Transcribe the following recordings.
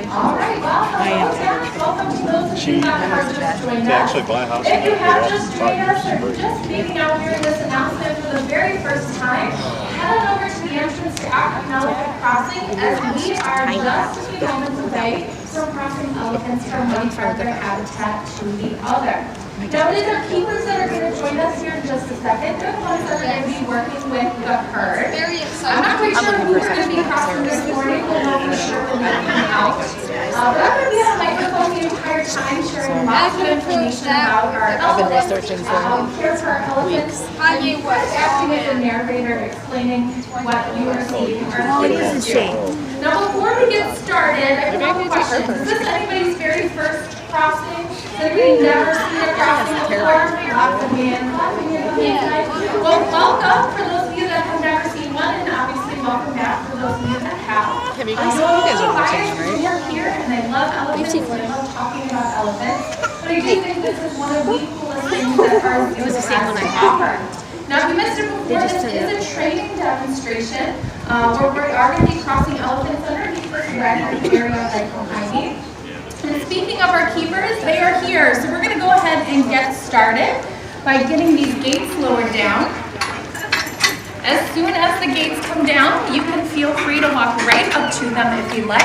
All right, welcome to those of you that have just joined us. If you have just joined us or just maybe now hearing this announcement for the very first time, head on over to the entrance to African Elephant Crossing as we are just a few moments away from crossing elephants from one part of their habitat to the other. Now, these are keepers that are going to join us here in just a second. They're the ones that are going to be working with the herd. Very excited. I'm not quite sure who we're going to be crossing this morning. We'll know for sure when they come out. But I'm going to be on the microphone the entire time sharing lots of information about our elephants, care for our elephants, acting as a narrator explaining what you are seeing or hearing. Now, before we get started, I have a couple questions. Is this anybody's very first crossing? Has anybody never seen a crossing before? Lots of hands. Well, welcome for those of you that have never seen one, and obviously welcome back for those of you that have. Have you guys seen right? We're here, and I love elephants. I love talking about elephants. But I do think this is one of the coolest things that our zoo has to offer. Now, if you missed it before, this is a training demonstration where we are going to be crossing elephants underneath this red area right behind me. And speaking of our keepers, they are here. So we're going to go ahead and get started by getting these gates lowered down. As soon as the gates come down, you can feel free to walk right up to them if you like.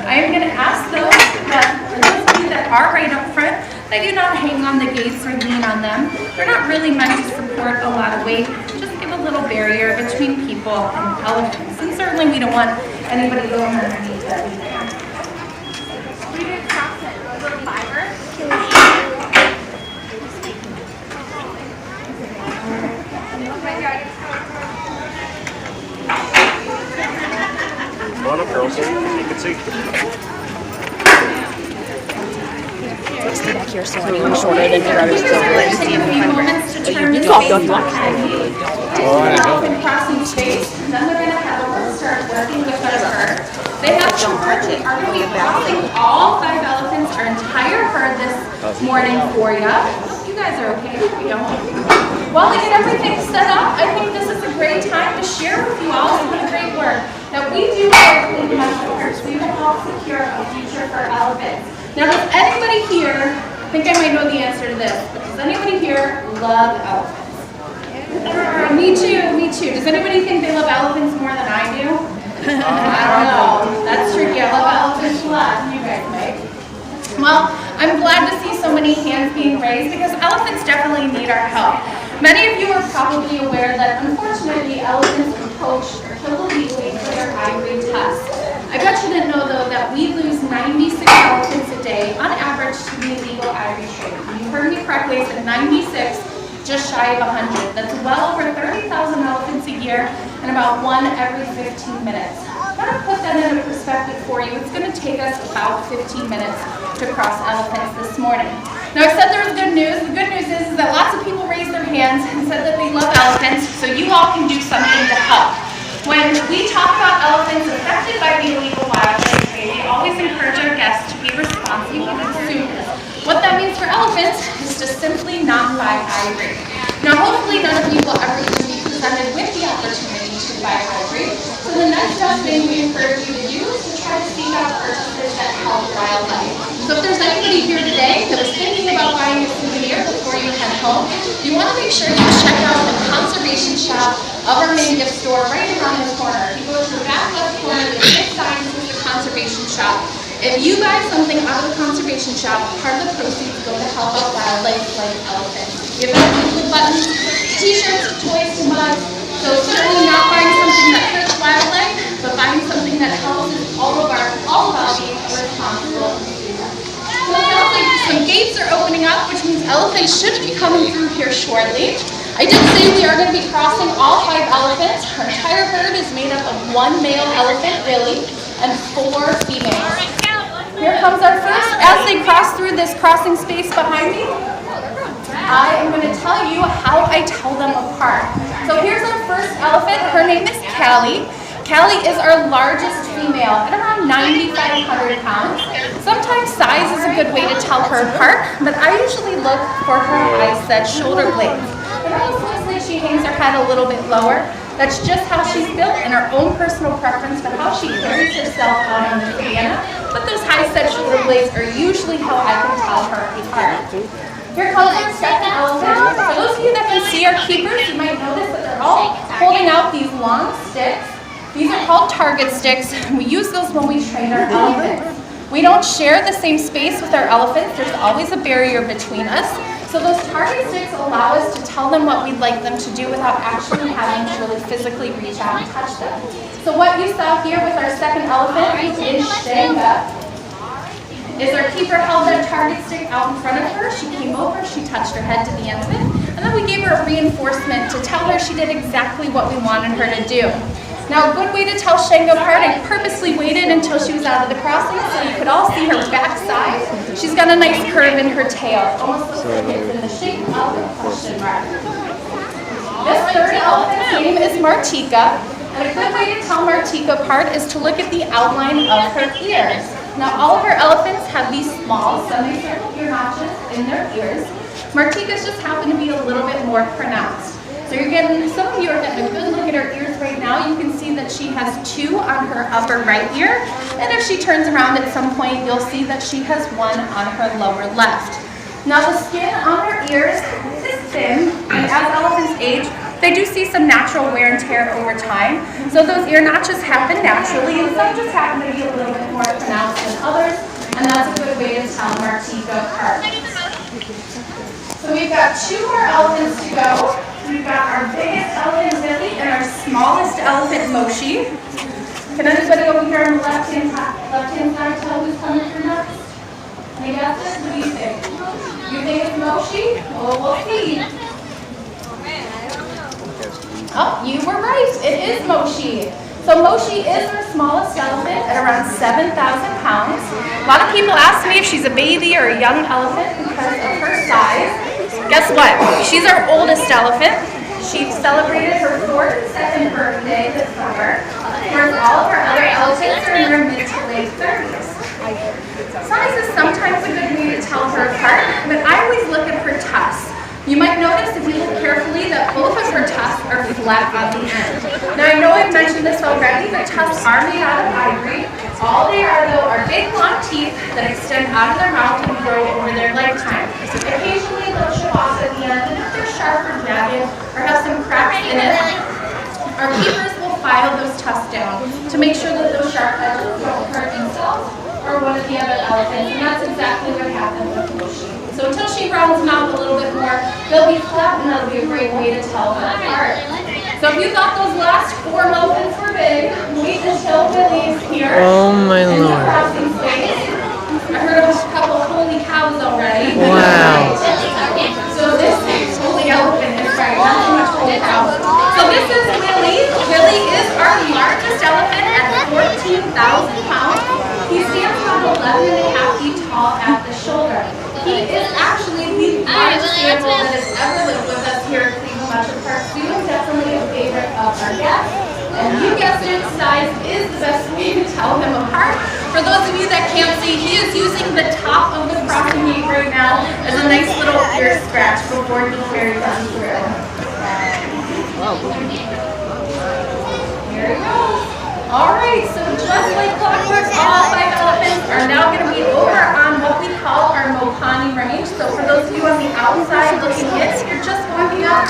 I am going to ask those of you that are right up front, they do not hang on the gates or lean on them. They're not really meant to support a lot of weight. Just give a little barrier between people and elephants. And certainly we don't want anybody going underneath it either. We did cross it. A little fiber. Come on up, girls. You can see. Stay back here so anyone shorter than me rather still Just take a few moments to turn this crossing space, and then they're going to head over and start working with our herd. They have charge. We are going to be crossing all 5 elephants, our entire herd this morning for you. You guys are okay if we don't. While they get everything set up, I think this is a great time to share with you all some of the great work that we do work with mentors. We will help secure a future for elephants. Now, does anybody here, I think I might know the answer to this, but does anybody here love elephants? Me too. Does anybody think they love elephants more than I do? I don't know. That's tricky. I love elephants a lot. You guys might. Well, I'm glad to see so many hands being raised because elephants definitely need our help. Many of you are probably aware that unfortunately elephants are poached or killed illegally for their ivory tusks. I bet you didn't know though that we lose 96 elephants a day on average to the illegal ivory trade. You heard me correctly, I said 96, just shy of 100. That's well over 30,000 elephants a year and about 1 every 15 minutes. I'm going to put that into perspective for you. It's going to take us about 15 minutes to cross elephants this morning. Now I said there was good news. The good news is that lots of people raised their hands and said that they love elephants, so you all can do something to help. When we talk about elephants affected by the illegal wildlife trade, we always encourage our guests to be responsible consumers. What that means for elephants is to simply not buy ivory. Now, hopefully none of you will ever even be presented with the opportunity to buy ivory. So the next best thing we encourage you to do is to try to seek out purchases that help wildlife. So if there's anybody here today that was thinking about buying a souvenir before you head home, you want to make sure you check out the conservation shop of our main gift store right around this corner. If you go to the back left corner, there's 6 signs with the conservation shop. If you buy something out of the conservation shop, part of the proceeds go to help out wildlife like elephants. We have include buttons, t-shirts, toys, and mugs. So certainly not buying something that hurts wildlife, but buying something that helps all of us be responsible. So it sounds like some gates are opening up, which means elephants should be coming through here shortly. I did say we are going to be crossing all 5 elephants. Our entire herd is made up of 1 male elephant, Billy, and 4 females. Here comes our first. As they cross through this crossing space behind me, I am going to tell you how I tell them apart. So here's our first elephant. Her name is Callie. Callie is our largest female at around 9,500 pounds. Sometimes size is a good way to tell her apart, but I usually look for her, I said, shoulder blades. It almost looks like she hangs her head a little bit lower. That's just how she's built and her own personal preference for how she carries herself out on the savannah. But those high-set shoulder blades are usually how I can tell her apart. Here comes our second elephant. For those of you that can see our keepers, you might notice that they're all holding out these long sticks. These are called target sticks. We use those when we train our elephants. We don't share the same space with our elephants. There's always a barrier between us. So those target sticks allow us to tell them what we'd like them to do without actually having to really physically reach out and touch them. So what you saw here with our second elephant is Shanga. Is our keeper held that target stick out in front of her. She came over, she touched her head to the end of it, and then we gave her a reinforcement to tell her she did exactly what we wanted her to do. Now, a good way to tell Shanga apart, I purposely waited until she was out of the crossing so you could all see her backside. She's got a nice curve in her tail, almost looks like it's in the shape of a question mark. This third elephant's name is Martika, and a good way to tell Martika apart is to look at the outline of her ears. Now, all of our elephants have these small semicircle ear notches in their ears. Martika's just happen to be a little bit more pronounced. So some of you are getting a good look at her ears right now. You can see that she has 2 on her upper right ear. And if she turns around at some point, you'll see that she has 1 on her lower left. Now the skin on her ears is thin, and as elephants age, they do see some natural wear and tear over time. So those ear notches happen naturally, and some just happen to be a little bit more pronounced than others. And that's a good way to tell Martika apart. So we've got 2 more elephants to go. We've got our biggest elephant, Billy, and our smallest elephant, Moshi. Can anybody over here on the left-hand side tell who's coming through next? Any guesses? What do you think? You think it's Moshi? Well, we'll see. Oh, you were right. It is Moshi. So Moshi is our smallest elephant at around 7,000 pounds. A lot of people ask me if she's a baby or a young elephant because of her size. Guess what? She's our oldest elephant. She celebrated her 42nd birthday this summer, whereas all of our other elephants are in their mid to late 30s. Size is sometimes a good way to tell her apart, but I always look at her tusks. You might notice if you look carefully that both of her tusks are flat on the end. Now I know I've mentioned this already, but tusks are made out of ivory. All they are though are big long teeth that extend out of their mouth and grow over their lifetime. Occasionally they'll show off at the end, and if they're sharp or jagged or have some cracks in it, our keepers will file those tusks down to make sure that those sharp edges don't hurt themselves or one of the other elephants, and that's exactly what happened with Moshi. So until she rounds them out a little bit more, they'll be flat, and that'll be a great way to tell them apart. So if you thought those last 4 elephants were big, wait until Billy's here. Oh my in the Lord. crossing space. I heard of a couple holy cows already. Wow. So this holy elephant is right, not too much holy cow. So this is Willie. Willie is our largest elephant at 14,000 pounds. He stands about 11 and a half feet tall at the shoulder. He is actually the largest animal that has ever lived with us here at Cleveland Metro Park Zoo, and definitely a favorite of our guests. And you guessed it, size is the best way to tell him apart. For those of you that can't see, he is using the top of the crossing gate right now as a nice little ear scratch before he carries on through. There he goes. Alright, so just like clockwork, all 5 elephants are now going to be over on what we call our Mopani range. So for those of you on the outside looking in, you're just walking up